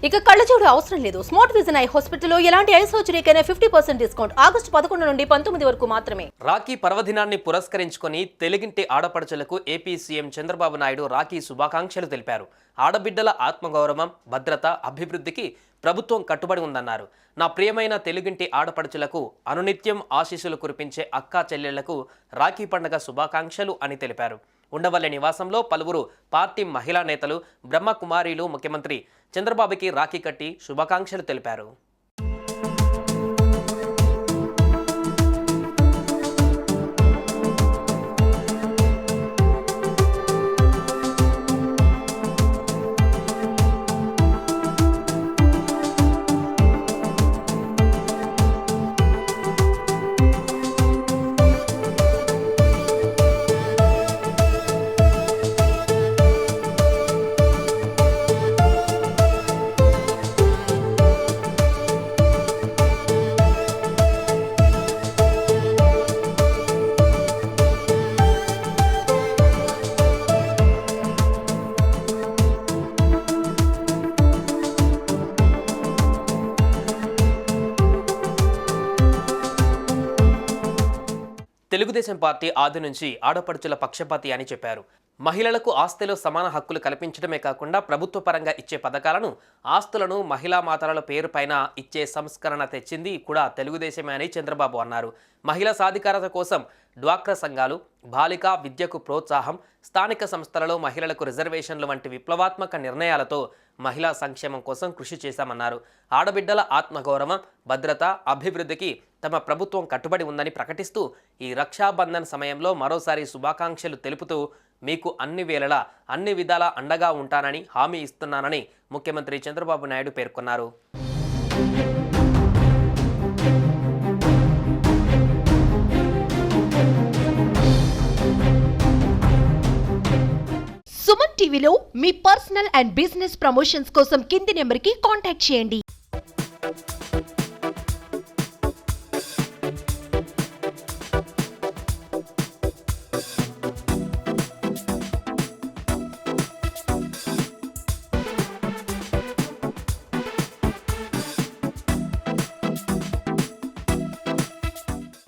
ఇక కళ్ళజోడు అవసరం లేదు. స్మార్ట్ విజన్ ఐ హాస్పిటల్లో ఎలాంటి ఐ సర్జరీకైనా 50% డిస్కౌంట్. ఆగస్టు 11 నుండి 19 వరకు మాత్రమే. రాఖీ పర్వదినాన్ని పురస్కరించుకొని తెలుగింటి ఆడపడుచులకు ఏపీ సీఎం చంద్రబాబు నాయుడు రాఖీ శుభాకాంక్షలు తెలిపారు. ఆడబిడ్డల ఆత్మగౌరవం, భద్రత, అభివృద్ధికి ప్రభుత్వం కట్టుబడి ఉందన్నారు. నా ప్రియమైన తెలుగింటి ఆడపడుచులకు అనునిత్యం ఆశీస్సులు కురిపించే అక్కా చెల్లెళ్లకు రాఖీ పండుగ శుభాకాంక్షలు అని తెలిపారు. ఉండవల్లి నివాసంలో పలువురు పార్టీ మహిళా నేతలు, బ్రహ్మకుమారీలు ముఖ్యమంత్రి చంద్రబాబుకి రాఖీ కట్టి శుభాకాంక్షలు తెలిపారు. తెలుగుదేశం పార్టీ ఆది నుంచి ఆడపడుచుల పక్షపాతి అని చెప్పారు. మహిళలకు ఆస్తిలో సమాన హక్కులు కల్పించడమే కాకుండా ప్రభుత్వ పరంగా ఇచ్చే పథకాలను, ఆస్తులను మహిళా మాతల పేరుపైన ఇచ్చే సంస్కరణ తెచ్చింది కూడా తెలుగుదేశమే అని చంద్రబాబు అన్నారు. మహిళా సాధికారత కోసం డ్వాక్రా సంఘాలు, బాలికా విద్యకు ప్రోత్సాహం, స్థానిక సంస్థలలో మహిళలకు రిజర్వేషన్లు వంటి విప్లవాత్మక నిర్ణయాలతో మహిళా సంక్షేమం కోసం కృషి చేశామన్నారు. ఆడబిడ్డల ఆత్మగౌరవం, భద్రత, అభివృద్ధికి తమ ప్రభుత్వం కట్టుబడి ఉందని ప్రకటిస్తూ ఈ రక్షాబంధన్ సమయంలో మరోసారి శుభాకాంక్షలు తెలుపుతూ మీకు అన్ని వేళలా అన్ని విధాలా అండగా ఉంటానని హామీ ఇస్తున్నానని ముఖ్యమంత్రి చంద్రబాబు నాయుడు పేర్కొన్నారు. సుమన్ టీవీలో మీ పర్సనల్ అండ్ బిజినెస్ ప్రమోషన్స్ కోసం కింది నెంబర్కి కాంటాక్ట్ చేయండి.